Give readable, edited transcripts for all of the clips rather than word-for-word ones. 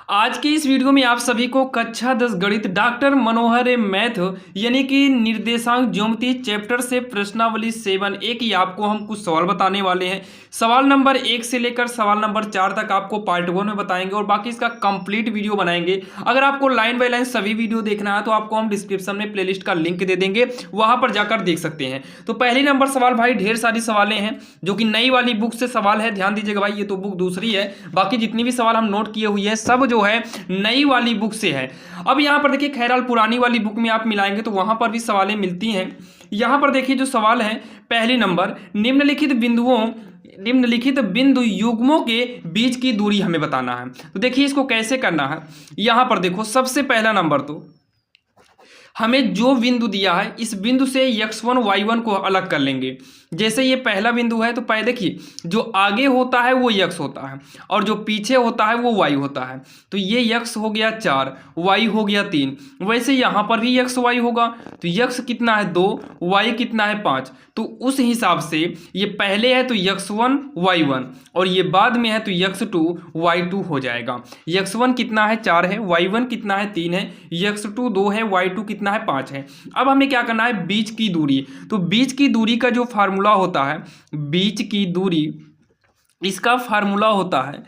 आज की इस वीडियो में आप सभी को कक्षा 10 गणित डॉक्टर मनोहर मैथ यानी कि निर्देशांक ज्योमेट्री चैप्टर से प्रश्नावली 7 की आपको हम कुछ सवाल बताने वाले हैं। सवाल नंबर 1 से लेकर सवाल नंबर 4 तक आपको पार्ट 1 में बताएंगे और बाकी इसका कंप्लीट वीडियो बनाएंगे। अगर आपको लाइन बाय लाइन सभी वीडियो देखना है तो आपको हम डिस्क्रिप्शन में प्लेलिस्ट का लिंक दे देंगे, वहां पर जाकर देख सकते हैं। तो पहले नंबर सवाल भाई ढेर सारी सवालें हैं जो कि नई वाली बुक से सवाल है, ध्यान दीजिएगा भाई, ये तो बुक दूसरी है, बाकी जितनी भी सवाल हम नोट किए हुए हैं सब जो है नई वाली बुक से है। अब यहां पर देखिए खैराल पुरानी वाली बुक में आप मिलाएंगे तो वहां पर भी सवालें मिलती हैं। यहां पर देखिए जो सवाल है पहले नंबर, निम्नलिखित बिंदु युग्मों के बीच की दूरी हमें बताना है। तो देखिए इसको कैसे करना है। यहां पर देखो सबसे पहला नंबर, तो हमें जो बिंदु दिया है इस बिंदु से x1 y1 को अलग कर लेंगे। जैसे ये पहला बिंदु है तो पहले देखिए जो आगे होता है वो x होता है और जो पीछे होता है वो y होता है। तो ये x हो गया 4, y हो गया 3। वैसे यहाँ पर भी x y होगा, तो x कितना है 2, y कितना है 5। तो उस हिसाब से ये पहले है तो x1 y1 और ये बाद में है तो x2 y2 हो जाएगा। x1 कितना है 4 है, y1 कितना है 3 है, x2 2 है, y2 कितना है 5 है। अब हमें क्या करना है, बीच की दूरी। तो बीच की दूरी का जो फार्मूला होता है, बीच की दूरी इसका फार्मूला होता है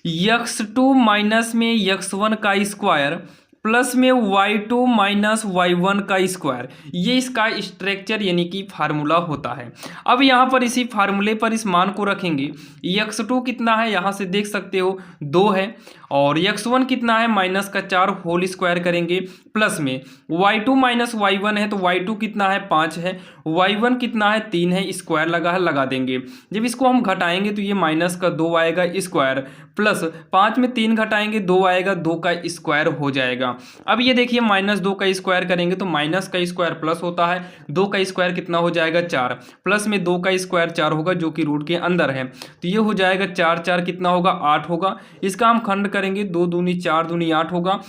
x2 माइनस में x1 का स्क्वायर प्लस में y2 माइनस y1 का स्क्वायर। ये इसका स्ट्रक्चर यानी कि फार्मूला होता है। अब यहाँ पर इसी फार्मूले पर इस मान को रखेंगे। x2 कितना है यहाँ से देख सकते हो 2 है और x1 कितना है माइनस का 4 होल स्क्वायर करेंगे प्लस में y2 माइनस y1 है तो y2 कितना है 5 है, y1 कितना है 3 है, स्क्वायर लगा है लगा देंगे। जब इसको हम घटाएंगे तो ये माइनस का 2 आएगा स्क्वायर प्लस 5 में 3 घटाएंगे 2 आएगा, 2 का स्क्वायर हो जाएगा। अब ये देखिए माइनस 2 का स्क्वायर करेंगे तो माइनस का स्क्वायर प्लस होता है, 2 का स्क्वायर कितना हो जाएगा 4 प्लस में 2 का स्क्वायर 4 होगा जो कि रूट के अंदर है। तो ये हो जाएगा 4 4 कितना होगा 8 होगा। इसका हम खंड करेंगे 2 दूनी 4 दूनी 8 होगा।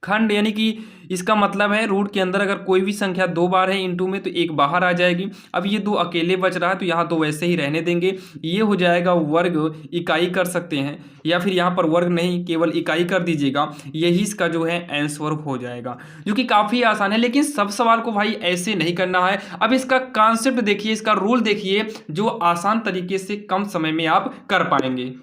खंड यानी कि इसका मतलब है रूट के अंदर अगर कोई भी संख्या 2 बार है इंटू में तो एक बाहर आ जाएगी। अब ये 2 अकेले बच रहा है तो यहाँ 2 वैसे ही रहने देंगे। ये हो जाएगा वर्ग इकाई कर सकते हैं या फिर यहाँ पर वर्ग नहीं केवल इकाई कर दीजिएगा, यही इसका जो है आंसर हो जाएगा, जो कि काफ़ी आसान है। लेकिन सब सवाल को भाई ऐसे नहीं करना है। अब इसका कॉन्सेप्ट देखिए, इसका रूल देखिए जो आसान तरीके से कम समय में आप कर पाएंगे।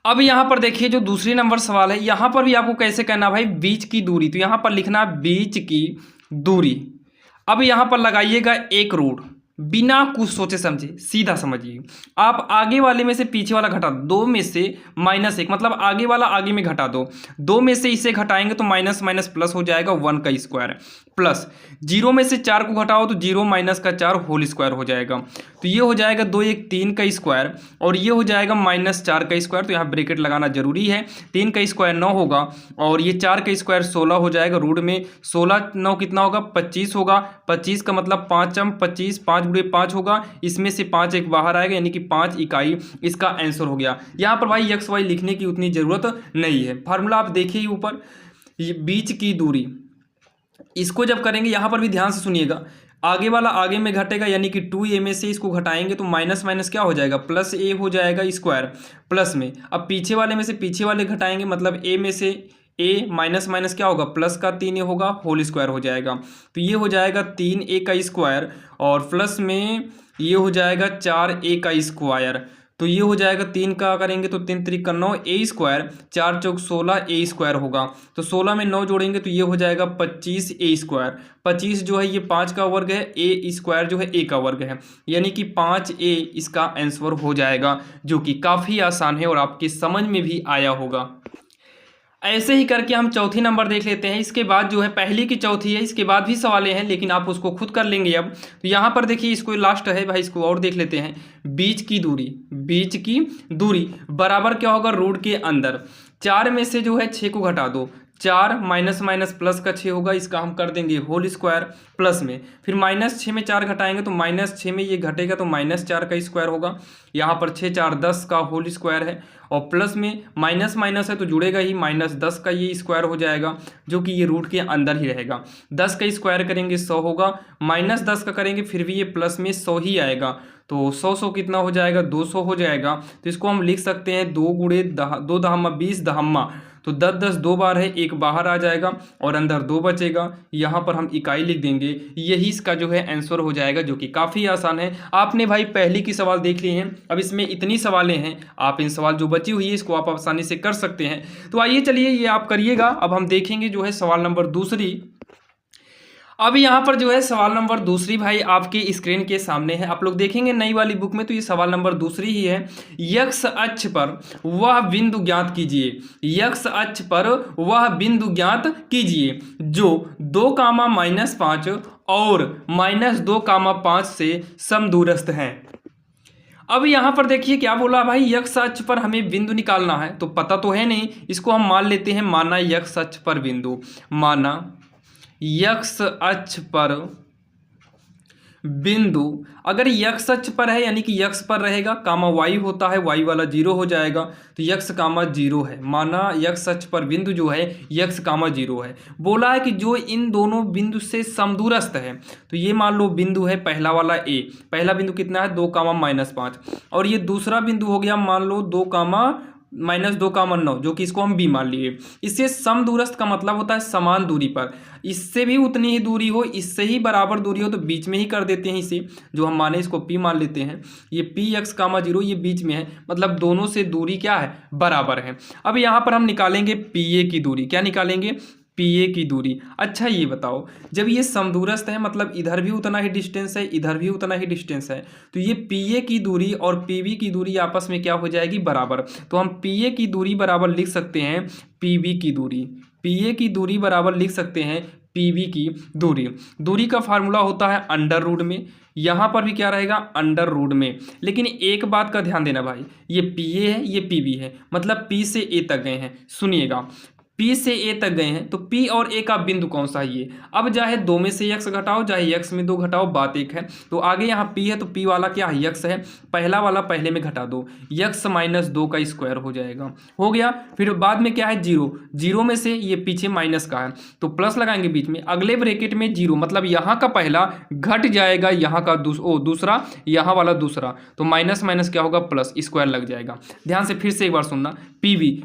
अब यहाँ पर देखिए जो दूसरी नंबर सवाल है, यहाँ पर भी आपको कैसे करना भाई, बीच की दूरी। तो यहाँ पर लिखना बीच की दूरी। अब यहाँ पर लगाइएगा एक रूट, बिना कुछ सोचे समझे सीधा समझिए। आप आगे वाले में से पीछे वाला घटा दो, 2 में से -1 मतलब आगे वाला आगे में घटा दो, 2 में से इसे घटाएंगे तो माइनस माइनस प्लस हो जाएगा 1 का स्क्वायर प्लस 0 में से 4 को घटाओ तो 0 माइनस का 4 होल स्क्वायर हो जाएगा। तो ये हो जाएगा 2 1 3 का स्क्वायर और ये हो जाएगा -4 का स्क्वायर। तो यहाँ ब्रैकेट लगाना जरूरी है। 3 का स्क्वायर 9 होगा और ये 4 का स्क्वायर 16 हो जाएगा। रूट में 16 9 कितना होगा 25 होगा। 25 का मतलब 5 25 5 गुणे 5 होगा, इसमें से 5 एक बाहर आएगा यानी कि 5 इकाई इसका आंसर हो गया। यहाँ पर भाई x y लिखने की उतनी जरूरत नहीं है। फार्मूला आप देखिए ही ऊपर, बीच की दूरी इसको जब करेंगे यहाँ पर भी ध्यान से सुनिएगा, आगे वाला आगे में घटेगा यानी कि 2a में से इसको घटाएंगे तो माइनस माइनस क्या हो जाएगा प्लस a हो जाएगा स्क्वायर प्लस में। अब पीछे वाले में से पीछे वाले घटाएंगे मतलब a में से a माइनस माइनस क्या होगा प्लस का 3a होगा होल स्क्वायर हो जाएगा। तो ये हो जाएगा 3a का स्क्वायर और प्लस में ये हो जाएगा 4a का स्क्वायर। तो ये हो जाएगा 3 का करेंगे तो 3 3 का 9 a square, 4 Chowk 16 a square होगा। तो 16 में 9 जोड़ेंगे तो ये हो जाएगा 25 a स्क्वायर। 25 जो है ये 5 का वर्ग है, a स्क्वायर जो है a का वर्ग है, यानी कि 5a इसका आंसर हो जाएगा, जो कि काफ़ी आसान है और आपकी समझ में भी आया होगा। ऐसे ही करके हम चौथी नंबर देख लेते हैं। इसके बाद जो है पहली की चौथी है, इसके बाद भी सवालें हैं लेकिन आप उसको खुद कर लेंगे। अब तो यहाँ पर देखिए इसको लास्ट है भाई, इसको और देख लेते हैं। बीच की दूरी, बीच की दूरी बराबर क्या होगा रूट के अंदर 4 में से जो है 6 को घटा दो, 4 माइनस माइनस प्लस का 6 होगा, इसका हम कर देंगे होल स्क्वायर प्लस में, फिर -6 में 4 घटाएंगे तो -6 में ये घटेगा तो -4 का स्क्वायर होगा। यहाँ पर 6 4 10 का होल स्क्वायर है, और प्लस में माइनस माइनस है तो जुड़ेगा ही, -10 का ये स्क्वायर हो जाएगा जो कि ये रूट के अंदर ही रहेगा। 10 का स्क्वायर करेंगे 100 होगा, -10 का करेंगे फिर भी ये प्लस में 100 ही आएगा, तो 100 कितना हो जाएगा 200 हो जाएगा। तो इसको हम लिख सकते हैं 2 गुणे 2 दहम्मा 20 दहम्मा, तो 10 10 2 बार है, एक बाहर आ जाएगा और अंदर 2 बचेगा। यहाँ पर हम इकाई लिख देंगे, यही इसका जो है आंसर हो जाएगा, जो कि काफ़ी आसान है। आपने भाई पहले की सवाल देख लिए हैं, अब इसमें इतनी सवालें हैं, आप इन सवाल जो बची हुई है इसको आप आसानी से कर सकते हैं। तो आइए चलिए ये आप करिएगा। अब हम देखेंगे जो है सवाल नंबर दूसरी। अब यहाँ पर जो है सवाल नंबर दूसरी भाई आपके स्क्रीन के सामने है, आप लोग देखेंगे नई वाली बुक में, तो ये सवाल नंबर दूसरी ही है। यक्ष अक्ष पर वह बिंदु ज्ञात कीजिए, यक्ष अक्ष पर वह बिंदु ज्ञात कीजिए जो 2, -5 और -2, 5 से समदूरस्थ हैं। अब यहाँ पर देखिए क्या बोला भाई, यक्ष अक्ष पर हमें बिंदु निकालना है, तो पता तो है नहीं, इसको हम मान लेते हैं, माना यक्ष अक्ष पर बिंदु, माना यक्ष अक्ष पर बिंदु, अगर यक्ष अक्ष पर है यानी कि यक्ष पर रहेगा, कामा वाई होता है, वाई वाला 0 हो जाएगा, तो यक्ष कामा 0 है। माना यक्ष अक्ष पर बिंदु जो है यक्ष कामा 0 है। बोला है कि जो इन दोनों बिंदु से समदूरस्थ है, तो ये मान लो बिंदु है पहला वाला ए, पहला बिंदु कितना है 2, -5, और ये दूसरा बिंदु हो गया मान लो 2, -2, 9, जो कि इसको हम बी मान लिए। इससे समदूरस्थ का मतलब होता है समान दूरी पर, इससे भी उतनी ही दूरी हो, इससे ही बराबर दूरी हो तो बीच में ही कर देते हैं इसे, जो हम माने इसको पी मान लेते हैं। ये पी एक्स कामा 0 ये बीच में है, मतलब दोनों से दूरी क्या है बराबर है। अब यहाँ पर हम निकालेंगे पी ए की दूरी, क्या निकालेंगे पी ए की दूरी। अच्छा ये बताओ, जब ये समदूरस्थ है मतलब इधर भी उतना ही डिस्टेंस है, इधर भी उतना ही डिस्टेंस है, तो ये पी ए की दूरी और पी बी की दूरी आपस में क्या हो जाएगी बराबर। तो हम पी ए की दूरी बराबर लिख सकते हैं पी बी की दूरी, पी ए की दूरी बराबर लिख सकते हैं पी बी की दूरी। दूरी का फार्मूला होता है अंडर रूट में, यहाँ पर भी क्या रहेगा अंडर रूट में। लेकिन एक बात का ध्यान देना भाई, ये पी ए है ये पी बी है, मतलब पी से ए तक गए हैं। सुनिएगा, P से A तक गए हैं तो P और A का बिंदु कौन सा है ये। अब चाहे 2 में से x घटाओ चाहे x में 2 घटाओ, बात एक है। तो आगे यहाँ P है तो P वाला क्या है x है, पहला वाला पहले में घटा दो, x -2 का स्क्वायर हो जाएगा, हो गया। फिर बाद में क्या है 0, 0 में से ये पीछे माइनस का है तो प्लस लगाएंगे बीच में, अगले ब्रैकेट में 0, मतलब यहाँ का पहला घट जाएगा यहाँ का दूसरा, यहाँ वाला दूसरा, तो माइनस माइनस क्या होगा प्लस, स्क्वायर लग जाएगा। ध्यान से फिर से एक बार सुनना, पी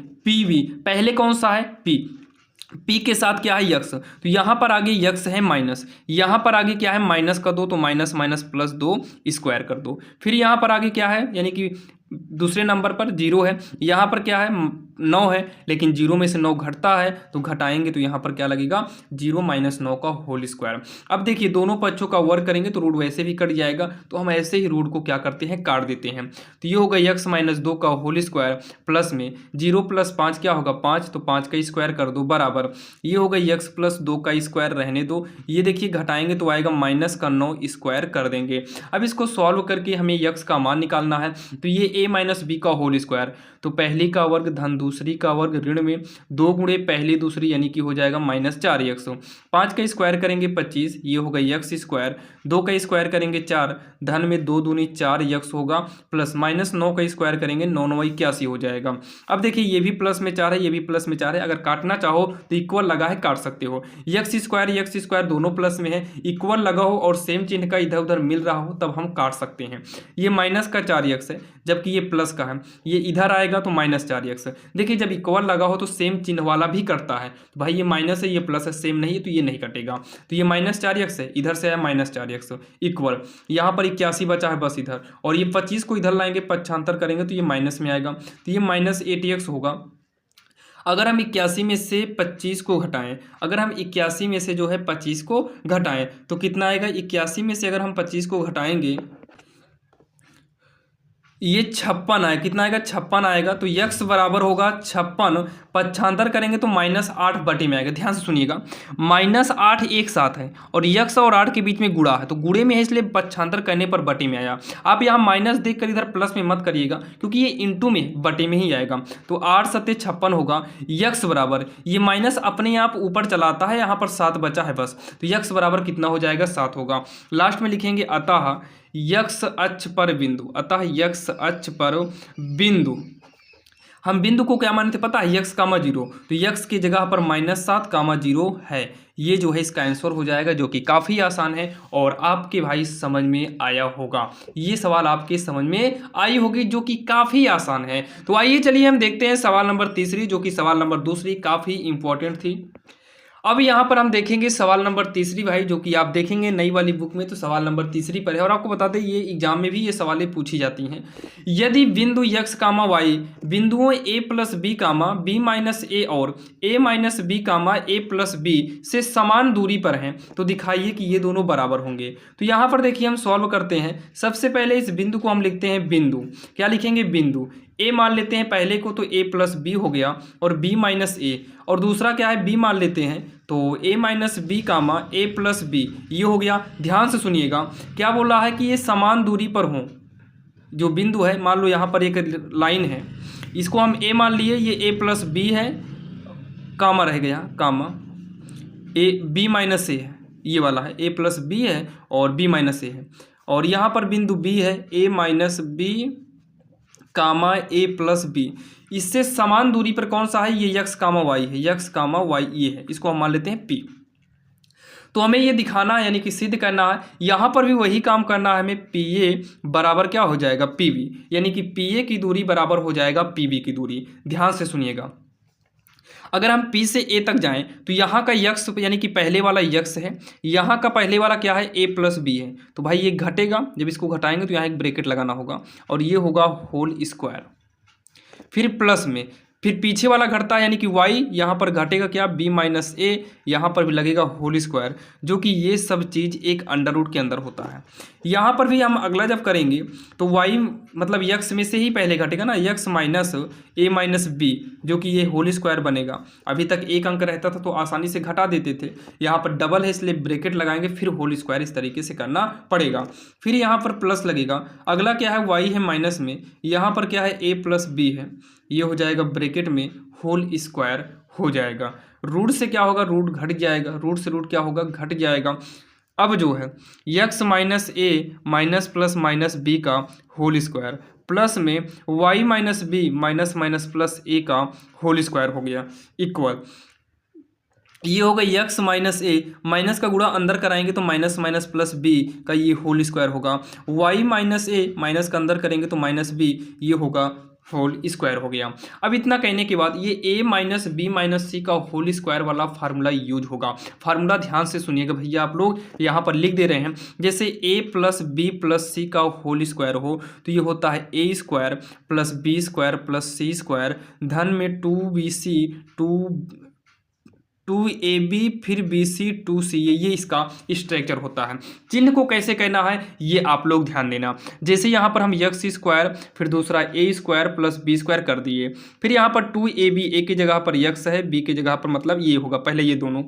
पहले कौन सा है पी के साथ क्या है यक्स, तो यहाँ पर आगे यक्स है माइनस, यहाँ पर आगे क्या है -2 तो माइनस माइनस +2 स्क्वायर कर दो। फिर यहाँ पर आगे क्या है, यानी कि दूसरे नंबर पर 0 है, यहाँ पर क्या है 9 है, लेकिन 0 में से 9 घटता है तो घटाएंगे तो यहाँ पर क्या लगेगा 0 - 9 का होल स्क्वायर। अब देखिए दोनों पक्षों का वर्क करेंगे तो रूट वैसे भी कट जाएगा, तो हम ऐसे ही रूट को क्या करते हैं काट देते हैं। तो ये होगा x -2 का होल स्क्वायर प्लस में 0 + 5 क्या होगा 5, तो 5 का स्क्वायर कर दो बराबर, ये होगा x + 2 का स्क्वायर रहने दो, ये देखिए घटाएंगे तो आएगा -9 स्क्वायर कर देंगे। अब इसको सॉल्व करके हमें x का मान निकालना है, तो ये a - b का होल स्क्वायर, तो पहली का वर्ग धन दूसरी का वर्ग ऋण में 2 गुणे पहली दूसरी यानी कि हो जाएगा -4x। 5 का स्क्वायर करेंगे 25, ये होगा x स्क्वायर, 2 का स्क्वायर करेंगे 4, धन में 2 दूनी 4x होगा, प्लस -9 का स्क्वायर करेंगे 9 9 81 हो जाएगा। अब देखिए ये भी प्लस में 4 है ये भी प्लस में 4 है, अगर काटना चाहो तो इक्वल लगा है काट सकते हो, x स्क्वायर दोनों प्लस में है, इक्वल लगा हो और सेम चिन्ह का इधर उधर मिल रहा हो तब हम काट सकते हैं। ये माइनस का 4x है जबकि ये प्लस का है, ये इधर आएगा तो -4x। देखिए जब इक्वल लगा हो तो सेम चिन्ह वाला भी कटता है, तो भाई ये माइनस है ये प्लस है, सेम नहीं है तो ये नहीं कटेगा, तो ये -4x है, इधर से आया -4x इक्वल, यहाँ पर 81 बचा है बस इधर, और ये 25 को इधर लाएंगे 75 करेंगे तो ये माइनस में आएगा, तो ये -80x होगा। अगर हम 81 में से 25 को घटाएं, अगर हम 81 में से जो है 25 को घटाएं तो कितना आएगा, 81 में से अगर हम 25 को घटाएंगे ये 56 आएगा, कितना आएगा 56 आएगा। तो यक्स बराबर होगा 56, पक्षांतर करेंगे तो -8 बटे में आएगा। ध्यान से सुनिएगा, -8 एक साथ है और यक्स और 8 के बीच में गुणा है, तो गुणे में है इसलिए पक्षांतर करने पर बटे में आया। आप यहाँ माइनस देख कर इधर प्लस में मत करिएगा क्योंकि ये इंटू में बटे में ही आएगा। तो 8 सत्ते 56 होगा। यक्स बराबर, ये माइनस अपने आप ऊपर चलाता है, यहाँ पर 7 बचा है बस, तो यक्स बराबर कितना हो जाएगा 7 होगा। लास्ट में लिखेंगे अतः यक्स अक्ष पर बिंदु, अतः यक्स अक्ष पर बिंदु, हम बिंदु को क्या मानते पता है, यक्स कामा 0, तो यक्स की जगह पर -7 कामा 0 है। ये जो है इसका आंसर हो जाएगा, जो कि काफ़ी आसान है और आपके भाई समझ में आया होगा। ये सवाल आपके समझ में आई होगी जो कि काफ़ी आसान है। तो आइए चलिए हम देखते हैं सवाल नंबर तीसरी, जो कि सवाल नंबर दूसरी काफ़ी इंपॉर्टेंट थी। अब यहाँ पर हम देखेंगे सवाल नंबर तीसरी भाई, जो कि आप देखेंगे नई वाली बुक में तो सवाल नंबर तीसरी पर है। और आपको बता दें ये एग्जाम में भी ये सवालें पूछी जाती हैं। यदि बिंदु यक्स कामा वाई बिंदुओं a plus b comma b minus a और a minus b comma a plus b से समान दूरी पर हैं तो दिखाइए कि ये दोनों बराबर होंगे। तो यहाँ पर देखिए हम सॉल्व करते हैं। सबसे पहले इस बिंदु को हम लिखते हैं बिंदु, क्या लिखेंगे बिंदु, a मान लेते हैं पहले को तो a प्लस बी हो गया और b माइनस ए, और दूसरा क्या है b मान लेते हैं तो a minus b comma a plus b, ये हो गया। ध्यान से सुनिएगा क्या बोल रहा है कि ये समान दूरी पर हों। जो बिंदु है मान लो यहाँ पर एक लाइन है, इसको हम a मान लिए, ये a प्लस बी है, कामा रह गया कामा a b माइनस ए है, ये वाला है a प्लस बी है और b माइनस ए है, और यहाँ पर बिंदु b है a minus b comma a plus b, इससे समान दूरी पर कौन सा है, ये यक्स कामा वाई है, यक्स कामा वाई ये है, इसको हम मान लेते हैं पी। तो हमें ये दिखाना है यानी कि सिद्ध करना है, यहाँ पर भी वही काम करना है हमें, पी ए बराबर क्या हो जाएगा पी बी, यानी कि पी ए की दूरी बराबर हो जाएगा पी बी की दूरी। ध्यान से सुनिएगा, अगर हम P से A तक जाएं तो यहाँ का यक्स यानी कि पहले वाला यक्स है, यहाँ का पहले वाला क्या है A प्लस बी है, तो भाई ये घटेगा, जब इसको घटाएंगे तो यहाँ एक ब्रैकेट लगाना होगा और ये होगा होल स्क्वायर, फिर प्लस में, फिर पीछे वाला घटता है यानी कि y, यहाँ पर घटेगा क्या b माइनस ए, यहाँ पर भी लगेगा होल स्क्वायर, जो कि ये सब चीज़ एक अंडर रूट के अंदर होता है। यहाँ पर भी हम अगला जब करेंगे तो y मतलब x में से ही पहले घटेगा ना, x minus a minus B, जो कि ये होल स्क्वायर बनेगा। अभी तक एक अंक रहता था तो आसानी से घटा देते थे, यहाँ पर डबल है इसलिए ब्रैकेट लगाएंगे, फिर होल स्क्वायर इस तरीके से करना पड़ेगा। फिर यहाँ पर प्लस लगेगा, अगला क्या है y है माइनस में, यहाँ पर क्या है a प्लस बी है, ये हो जाएगा ब्रैकेट में होल स्क्वायर हो जाएगा। रूट से क्या होगा, रूट घट जाएगा, रूट से रूट क्या होगा घट जाएगा। अब जो है x minus a minus plus minus b का होल स्क्वायर प्लस में y minus b minus minus plus a का होल स्क्वायर हो गया इक्वल, ये होगा यक्स माइनस ए, माइनस का गुणा अंदर कराएंगे तो माइनस माइनस प्लस बी का ये होल स्क्वायर होगा, वाई माइनस ए माइनस का अंदर करेंगे तो माइनस बी, ये होगा होल स्क्वायर हो गया। अब इतना कहने के बाद ये a माइनस बी माइनस सी का होल स्क्वायर वाला फार्मूला यूज होगा। फार्मूला ध्यान से सुनिएगा भैया, आप लोग यहाँ पर लिख दे रहे हैं, जैसे a plus b plus c का होल स्क्वायर हो तो ये होता है a square plus b square plus c square धन में 2bc 2ab फिर bc 2ca, ये इसका स्ट्रक्चर होता है। चिन्ह को कैसे कहना है ये आप लोग ध्यान देना, जैसे यहाँ पर हम यक्स स्क्वायर फिर दूसरा a square plus b square कर दिए, फिर यहाँ पर 2ab, a की जगह पर यक्स है, b की जगह पर मतलब ये होगा पहले ये दोनों,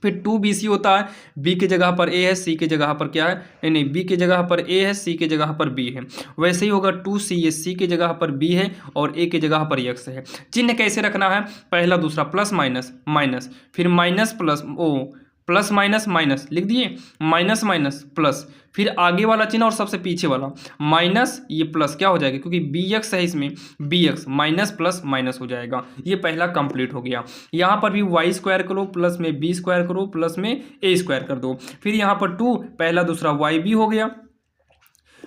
फिर 2bc होता है, b की जगह पर a है, c की जगह पर क्या है नहीं b की जगह पर a है, c की जगह पर b है, वैसे ही होगा 2ca, c की जगह पर b है और a की जगह पर x है। चिन्ह कैसे रखना है, पहला दूसरा प्लस माइनस माइनस, फिर माइनस प्लस ओ प्लस माइनस माइनस लिख दिए, माइनस माइनस प्लस, फिर आगे वाला चिन्ह और सबसे पीछे वाला माइनस, ये प्लस क्या हो जाएगा क्योंकि बी एक्स है इसमें, b x minus plus minus हो जाएगा। ये पहला कंप्लीट हो गया। यहाँ पर भी वाई स्क्वायर करो प्लस में बी स्क्वायर करो प्लस में ए स्क्वायर कर दो, फिर यहाँ पर 2 पहला दूसरा वाई बी हो गया,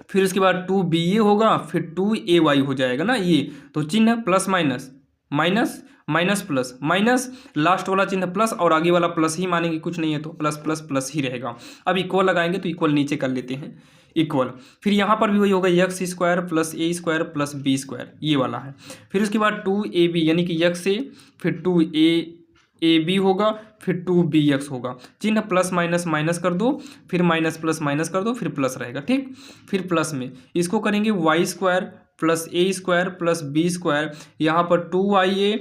फिर उसके बाद 2b ए होगा, फिर 2ay हो जाएगा ना ये, तो चिन्ह plus minus minus minus plus minus, last वाला चिन्ह प्लस और आगे वाला प्लस ही मानेंगे, कुछ नहीं है तो प्लस प्लस प्लस ही रहेगा। अब इक्वल लगाएंगे तो इक्वल नीचे कर लेते हैं इक्वल, फिर यहाँ पर भी वही होगा यक्स स्क्वायर प्लस ए स्क्वायर प्लस बी स्क्वायर, ये वाला है। फिर उसके बाद 2ab यानी कि यक्स से फिर 2a ए बी होगा, फिर 2bx होगा। चिन्ह प्लस माइनस माइनस कर दो, फिर माइनस प्लस माइनस कर दो, फिर प्लस रहेगा। ठीक, फिर प्लस में इसको करेंगे वाई स्क्वायर प्लस ए स्क्वायर प्लस बी स्क्वायर, यहाँ पर 2ia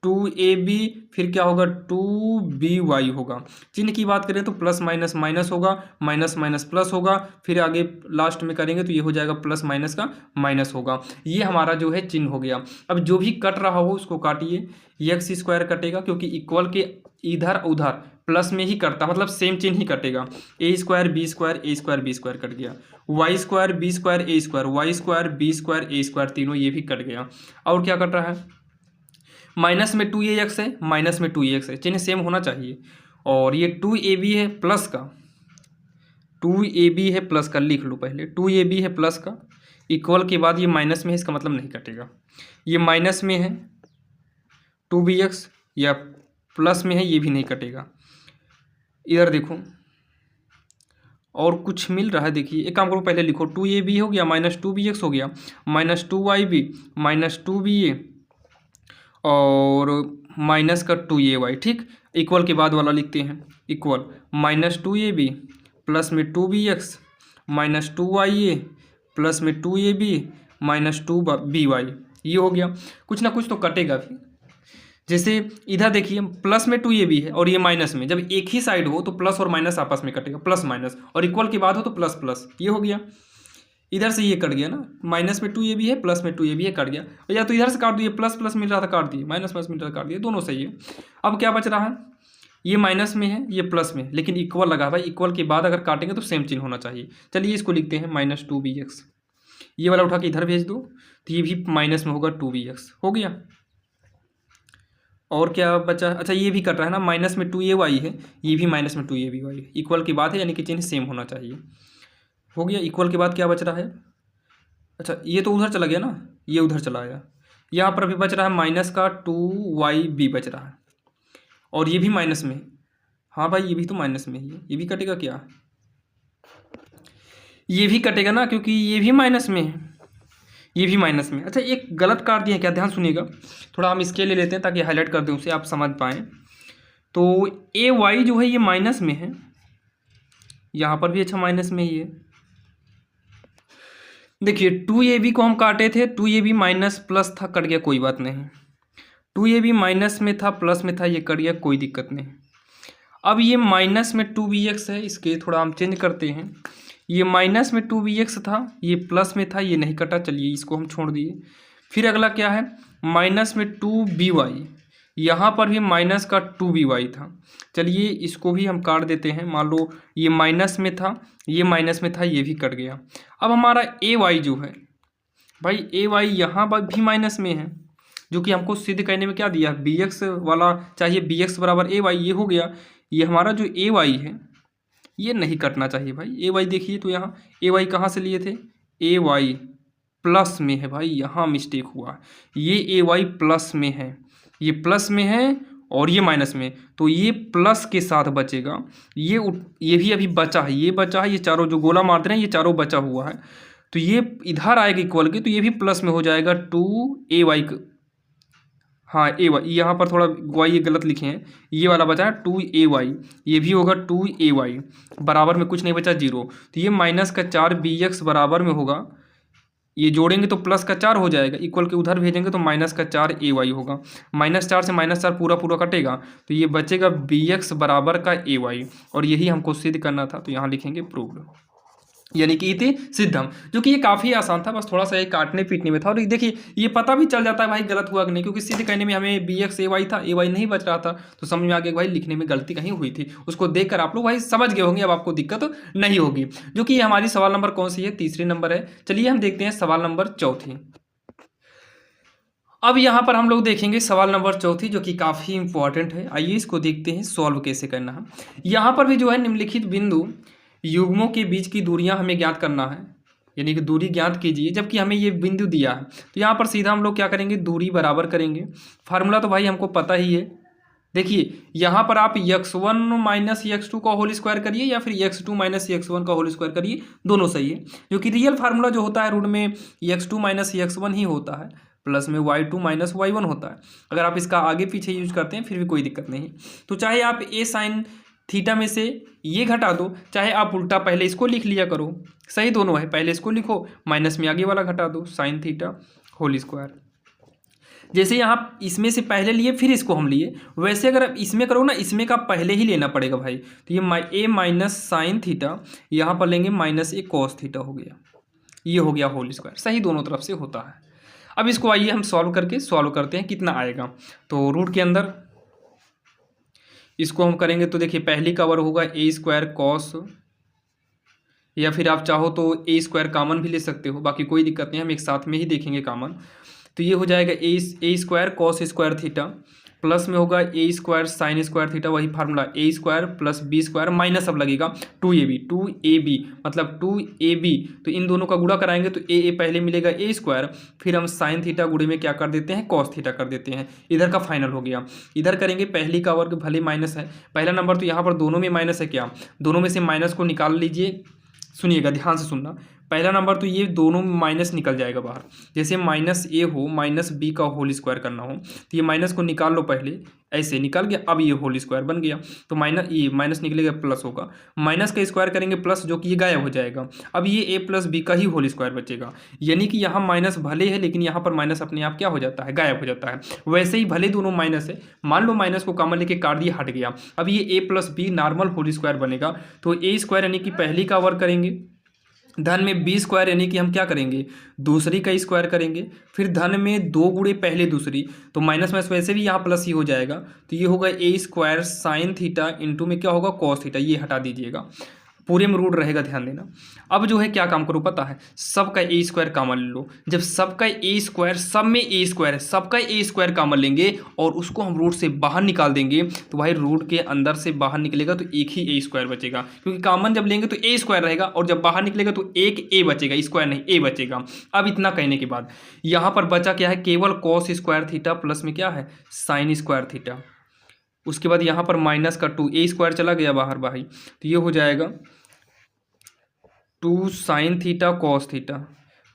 2ab, फिर क्या होगा 2by होगा। चिन्ह की बात करें तो प्लस माइनस माइनस होगा, माइनस माइनस प्लस होगा, फिर आगे लास्ट में करेंगे तो ये हो जाएगा प्लस माइनस का माइनस होगा। ये हमारा जो है चिन्ह हो गया। अब जो भी कट रहा हो उसको काटिए। एक्स स्क्वायर कटेगा क्योंकि इक्वल के इधर उधर प्लस में ही कटता, मतलब सेम चिन्ह ही कटेगा। A square b square, a square b square कट गया। Y square b square a square, y square b square a square, तीनों ये भी कट गया। और क्या कट रहा है, माइनस में 2ax है, माइनस में 2ax है, चिन्ह सेम होना चाहिए। और ये 2ab है प्लस का, 2ab है प्लस का, लिख लो पहले 2ab है प्लस का, इक्वल के बाद ये माइनस में है, इसका मतलब नहीं कटेगा। ये माइनस में है 2bx या प्लस में है, ये भी नहीं कटेगा। इधर देखो और कुछ मिल रहा है, देखिए एक काम करो, पहले लिखो 2ab हो गया माइनस 2bx हो गया, माइनस 2yb माइनस 2ba और माइनस का 2ay। ठीक, इक्वल के बाद वाला लिखते हैं, इक्वल माइनस 2ab प्लस में 2bx माइनस 2ya प्लस में 2ab माइनस 2by, ये हो गया। कुछ ना कुछ तो कटेगा भी। जैसे इधर देखिए प्लस में 2ab है और ये माइनस में, जब एक ही साइड हो तो प्लस और माइनस आपस में कटेगा, प्लस माइनस, और इक्वल के बाद हो तो प्लस प्लस, ये हो गया। इधर से ये कट गया ना, माइनस में 2ab है प्लस में 2ab है, कट गया। या तो इधर से काट दिए, प्लस प्लस मिल रहा था काट दिए, माइनस प्लस मिल रहा था काट दिए, दोनों सही है। अब क्या बच रहा है, ये माइनस में है ये प्लस में, लेकिन इक्वल लगा भाई, इक्वल के बाद अगर काटेंगे तो सेम चिन्ह होना चाहिए। चलिए इसको लिखते हैं माइनस 2bx, ये वाला उठा के इधर भेज दो तो ये भी माइनस में होगा 2bx, हो गया। और क्या बचा, अच्छा ये भी कट रहा है ना, माइनस में 2ay है, ये भी माइनस में 2aby है, इक्वल की बात है, यानी कि चिन्ह सेम होना चाहिए। हो गया। इक्वल के बाद क्या बच रहा है, अच्छा ये तो उधर चला गया ना, ये उधर चला गया। यहाँ पर अभी बच रहा है माइनस का 2yb बच रहा है, और ये भी माइनस में, हाँ भाई ये भी तो माइनस में ही है, ये भी कटेगा क्या, ये भी कटेगा ना, क्योंकि ये भी माइनस में है, ये भी माइनस में। अच्छा एक गलत काट दिए क्या, ध्यान सुनिएगा, थोड़ा हम इसके ले लेते हैं ताकि हाईलाइट कर दें उसे, आप समझ पाएँ। तो ay जो है ये माइनस में है, यहाँ पर भी अच्छा माइनस में ही है। देखिए 2ab को हम काटे थे, 2ab माइनस प्लस था, कट गया, कोई बात नहीं। 2ab माइनस में था प्लस में था, ये कट गया, कोई दिक्कत नहीं। अब ये माइनस में 2bx है, इसके थोड़ा हम चेंज करते हैं। ये माइनस में 2bx था, ये प्लस में था, ये नहीं कटा, चलिए इसको हम छोड़ दिए। फिर अगला क्या है, माइनस में 2by, यहाँ पर भी माइनस का 2by था, चलिए इसको भी हम काट देते हैं। मान लो ये माइनस में था, ये माइनस में था, ये भी कट गया। अब हमारा ay जो है भाई, ay यहाँ पर भी माइनस में है, जो कि हमको सिद्ध करने में क्या दिया, bx वाला चाहिए, bx बराबर ay, ये हो गया। ये हमारा जो ay है ये नहीं कटना चाहिए भाई। ay देखिए तो यहाँ ay कहाँ से लिए थे, ay प्लस में है भाई, यहाँ मिस्टेक हुआ, ये ay प्लस में है, ये प्लस में है और ये माइनस में, तो ये प्लस के साथ बचेगा। ये भी अभी बचा है, ये बचा है, ये चारों जो गोला मारते हैं ये चारों बचा हुआ है, तो ये इधर आएगा इक्वल के, तो ये भी प्लस में हो जाएगा 2ay। हाँ ay, यहाँ पर थोड़ा y ये गलत लिखे हैं, ये वाला बचा है 2ay, ये भी होगा 2ay, बराबर में कुछ नहीं बचा 0, तो ये माइनस का 4bx बराबर में होगा, ये जोड़ेंगे तो प्लस का 4 हो जाएगा, इक्वल के उधर भेजेंगे तो माइनस का 4ay होगा, -4 से -4 पूरा पूरा कटेगा, तो ये बचेगा bx बराबर का ay, और यही हमको सिद्ध करना था, तो यहाँ लिखेंगे प्रूव्ड, यानी कि इति सिद्धम, जो कि ये काफ़ी आसान था, बस थोड़ा सा ये काटने पीटने में था। और देखिए ये पता भी चल जाता है भाई गलत हुआ कि नहीं, क्योंकि सिद्ध करने में हमें bx ay था, ay नहीं बच रहा था, तो समझ में आ गया भाई लिखने में गलती कहीं हुई थी, उसको देखकर आप लोग भाई समझ गए होंगे, अब आपको दिक्कत नहीं होगी। जो कि हमारी सवाल नंबर कौन सी है, तीसरी नंबर है। चलिए हम देखते हैं सवाल नंबर चौथी। अब यहाँ पर हम लोग देखेंगे सवाल नंबर चौथी, जो कि काफ़ी इंपॉर्टेंट है। आइए इसको देखते हैं सॉल्व कैसे करना है। यहाँ पर भी जो है निम्नलिखित बिंदु युग्मों के बीच की दूरियां हमें ज्ञात करना है, यानी कि दूरी ज्ञात कीजिए, जबकि हमें ये बिंदु दिया है। तो यहाँ पर सीधा हम लोग क्या करेंगे, दूरी बराबर करेंगे। फार्मूला तो भाई हमको पता ही है, देखिए यहाँ पर आप x1 माइनस x2 का होल स्क्वायर करिए या फिर x2 माइनस x1 का होल स्क्वायर करिए, दोनों सही है। जो कि रियल फार्मूला जो होता है रूट में x2 माइनस x1 ही होता है, प्लस में y2 माइनस y1 होता है। अगर आप इसका आगे पीछे यूज करते हैं फिर भी कोई दिक्कत नहीं। तो चाहे आप a साइन थीटा में से ये घटा दो, चाहे आप उल्टा पहले इसको लिख लिया करो, सही दोनों है, पहले इसको लिखो माइनस में आगे वाला घटा दो, साइन थीटा होल स्क्वायर। जैसे यहाँ इसमें से पहले लिए फिर इसको हम लिए, वैसे अगर आप इसमें करो ना, इसमें का पहले ही लेना पड़ेगा भाई। तो ये a माइनस साइन थीटा, यहाँ पर लेंगे माइनस ए कॉस थीटा हो गया, ये हो गया होल स्क्वायर। सही दोनों तरफ से होता है। अब इसको आइए हम सॉल्व करते हैं कितना आएगा। तो रूट के अंदर इसको हम करेंगे तो देखिए पहली का वर्ग होगा ए स्क्वायर कॉस, या फिर आप चाहो तो ए स्क्वायर कॉमन भी ले सकते हो, बाकी कोई दिक्कत नहीं, हम एक साथ में ही देखेंगे कॉमन। तो ये हो जाएगा a square cos square theta, plus में होगा a square sine square theta, वही formula a square plus b square, minus अब लगेगा 2ab मतलब 2ab। तो इन दोनों का गुणा कराएंगे तो ए पहले मिलेगा ए स्क्वायर, फिर हम साइन थीटा गुणे में क्या कर देते हैं, कॉस थीटा कर देते हैं। इधर का फाइनल हो गया। इधर करेंगे पहली का वर्ग, भले माइनस है पहला नंबर, तो यहाँ पर दोनों में माइनस है, क्या दोनों में से माइनस को निकाल लीजिए। सुनिएगा ध्यान से सुनना, पहला नंबर तो ये दोनों में माइनस निकल जाएगा बाहर। जैसे माइनस ए हो माइनस बी का होल स्क्वायर करना हो तो ये माइनस को निकाल लो, पहले ऐसे निकल गया, अब ये होल स्क्वायर बन गया। तो ये माइनस निकलेगा प्लस होगा, माइनस का स्क्वायर करेंगे प्लस, जो कि ये गायब हो जाएगा। अब ये ए प्लस बी का ही होल स्क्वायर बचेगा, यानी कि यहाँ माइनस भले है लेकिन यहाँ पर माइनस अपने आप क्या हो जाता है, गायब हो जाता है। वैसे ही भले दोनों माइनस है, मान लो माइनस को कॉमन लेके काट दिया, हट गया। अब ये a plus b normal whole square बनेगा। तो ए स्क्वायर यानी कि पहली का वर्ग करेंगे, धन में बी स्क्वायर यानी कि हम क्या करेंगे, दूसरी का स्क्वायर करेंगे, फिर धन में 2 गुणे पहले दूसरी, तो माइनस में वैसे भी यहाँ प्लस ही हो जाएगा। तो ये होगा a square sine theta into में क्या होगा कॉस थीटा, ये हटा दीजिएगा, पूरे में रूट रहेगा, ध्यान देना। अब जो है क्या काम करो पता है, सबका ए स्क्वायर कॉमन ले लो। जब सबका ए स्क्वायर, सब में ए स्क्वायर है, सबका ए स्क्वायर कॉमन लेंगे और उसको हम रूट से बाहर निकाल देंगे, तो भाई रूट के अंदर से बाहर निकलेगा तो एक ही ए स्क्वायर बचेगा, क्योंकि कॉमन जब लेंगे तो ए स्क्वायर रहेगा और जब बाहर निकलेगा तो एक ए बचेगा, स्क्वायर नहीं ए बचेगा। अब इतना कहने के बाद यहाँ पर बचा क्या है, केवल कॉस स्क्वायर थीटा प्लस में क्या है साइन स्क्वायर थीटा। उसके बाद यहाँ पर माइनस का 2, ए स्क्वायर चला गया बाहर भाई, तो ये हो जाएगा 2 sine theta cos theta,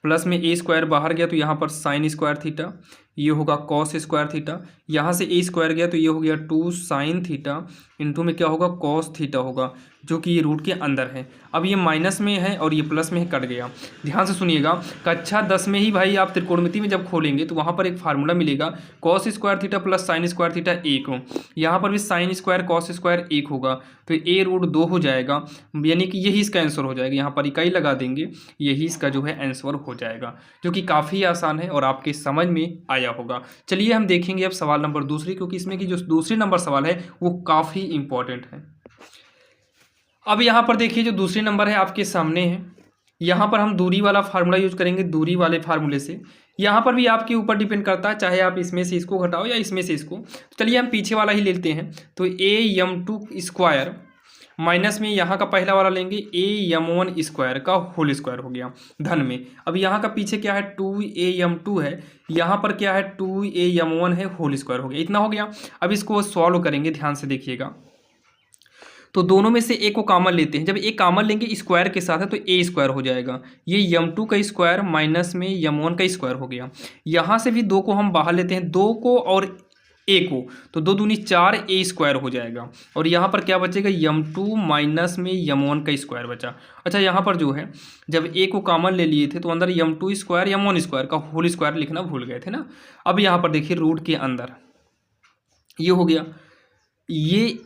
plus में ए स्क्वायर बाहर गया तो यहाँ पर साइन स्क्वायर थीटा, ये होगा कॉस स्क्वायर थीटा। यहाँ से ए स्क्वायर गया तो ये हो गया 2 साइन थीटा इंटू में क्या होगा कॉस थीटा होगा, जो कि ये रूट के अंदर है। अब ये माइनस में है और ये प्लस में है, कट गया। ध्यान से सुनिएगा, कक्षा 10 में ही भाई आप त्रिकोणमिति में जब खोलेंगे तो वहाँ पर एक फार्मूला मिलेगा, cos square theta plus sign square theta 1 हो। यहाँ पर भी साइन स्क्वायर कॉस स्क्वायर 1 होगा, तो ए रूट 2 हो जाएगा, यानी कि यही इसका आंसर हो जाएगा। यहाँ पर इकाई लगा देंगे, यही इसका जो है आंसर हो जाएगा, जो कि काफ़ी आसान है और आपके समझ में आया होगा। चलिए हम देखेंगे अब सवाल नंबर दूसरी, क्योंकि इसमें की जो दूसरी नंबर सवाल है वो काफ़ी इंपॉर्टेंट है। अब यहाँ पर देखिए जो दूसरी नंबर है आपके सामने है, यहाँ पर हम दूरी वाला फार्मूला यूज करेंगे, दूरी वाले फार्मूले से। यहाँ पर भी आपके ऊपर डिपेंड करता है, चाहे आप इसमें से इसको घटाओ या इसमें से इसको। तो चलिए हम पीछे वाला ही लेते हैं, तो am2 स्क्वायर माइनस में यहाँ का पहला वाला लेंगे am1 स्क्वायर का होल स्क्वायर हो गया धन में। अब यहाँ का पीछे क्या है 2am2 है, यहाँ पर क्या है 2am1 है, होल स्क्वायर हो गया, इतना हो गया। अब इसको सॉल्व करेंगे, ध्यान से देखिएगा। तो दोनों में से एक को कॉमन लेते हैं, जब एक कॉमन लेंगे स्क्वायर के साथ है तो ए स्क्वायर हो जाएगा, ये m2 का स्क्वायर माइनस में m1 का स्क्वायर हो गया। यहाँ से भी 2 को हम बाहर लेते हैं, 2 को और ए को, तो 2 दूनी 4 ए स्क्वायर हो जाएगा। और यहाँ पर क्या बचेगा m2 माइनस में m1 का स्क्वायर बचा। अच्छा यहाँ पर जो है जब ए को कॉमन ले लिए थे तो अंदर m2 स्क्वायर m1 स्क्वायर का होल स्क्वायर लिखना भूल गए थे ना। अब यहाँ पर देखिए रूट के अंदर ये हो गया, ये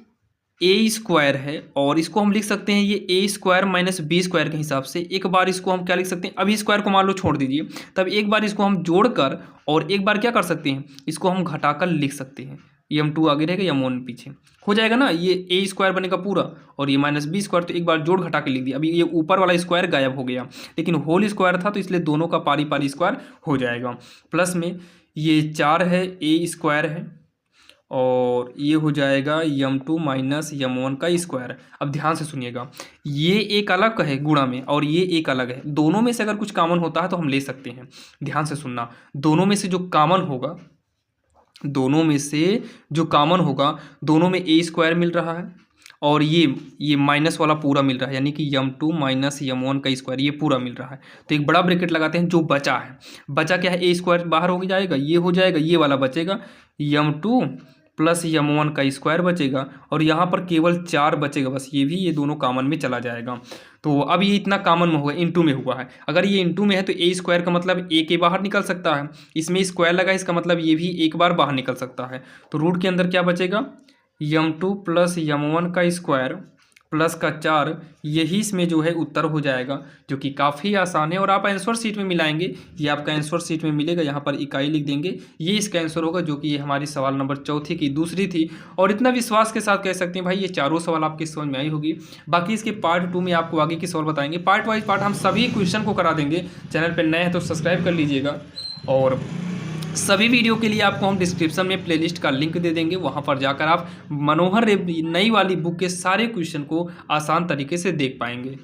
ए स्क्वायर है और इसको हम लिख सकते हैं ये ए स्क्वायर माइनस बी स्क्वायर के हिसाब से। एक बार इसको हम क्या लिख सकते हैं, अभी स्क्वायर को मान लो छोड़ दीजिए, तब एक बार इसको हम जोड़कर और एक बार क्या कर सकते हैं, इसको हम घटाकर लिख सकते हैं। m2 आगे रहेगा m1 पीछे हो जाएगा ना, ये ए स्क्वायर बनेगा पूरा और ये माइनस बी स्क्वायर, तो एक बार जोड़ घटा के लिख दिया। अभी ये ऊपर वाला स्क्वायर गायब हो गया, लेकिन होल स्क्वायर था तो इसलिए दोनों का पारी पारी स्क्वायर हो जाएगा। प्लस में ये 4 है, ए स्क्वायर है और ये हो जाएगा m2 माइनस m1 का स्क्वायर। अब ध्यान से सुनिएगा, ये एक अलग है गुणा में और ये एक अलग है, दोनों में से अगर कुछ कॉमन होता है तो हम ले सकते हैं। ध्यान से सुनना, दोनों में से जो कॉमन होगा, दोनों में से जो कॉमन होगा, दोनों में ए स्क्वायर मिल रहा है और ये माइनस वाला पूरा मिल रहा है, यानी कि m2 माइनस m1 का स्क्वायर, ये पूरा मिल रहा है। तो एक बड़ा ब्रैकेट लगाते हैं, जो बचा है, बचा क्या है, ए स्क्वायर बाहर हो जाएगा, ये हो जाएगा, ये वाला बचेगा, m2 प्लस m1 का स्क्वायर बचेगा, और यहाँ पर केवल 4 बचेगा बस, ये भी ये दोनों कॉमन में चला जाएगा। तो अब ये इतना कॉमन में होगा, इनटू में हुआ है। अगर ये इनटू में है तो ए स्क्वायर का मतलब ए के बाहर निकल सकता है, इसमें स्क्वायर लगा, इसका मतलब ये भी एक बार बाहर निकल सकता है। तो रूट के अंदर क्या बचेगा, m2 प्लस m1 का स्क्वायर प्लस का 4, यही इसमें जो है उत्तर हो जाएगा, जो कि काफ़ी आसान है। और आप आंसर शीट में मिलाएंगे, ये आपका आंसर शीट में मिलेगा, यहाँ पर इकाई लिख देंगे, ये इसका आंसर होगा, जो कि ये हमारी सवाल नंबर 4 की दूसरी थी। और इतना विश्वास के साथ कह सकते हैं भाई ये चारों सवाल आपकी समझ में आई होगी। बाकी इसके पार्ट 2 में आपको आगे की सवाल बताएंगे, पार्ट वाइज पार्ट हम सभी क्वेश्चन को करा देंगे। चैनल पर नए हैं तो सब्सक्राइब कर लीजिएगा, और सभी वीडियो के लिए आपको हम डिस्क्रिप्शन में प्लेलिस्ट का लिंक दे देंगे, वहां पर जाकर आप मनोहर नई वाली बुक के सारे क्वेश्चन को आसान तरीके से देख पाएंगे।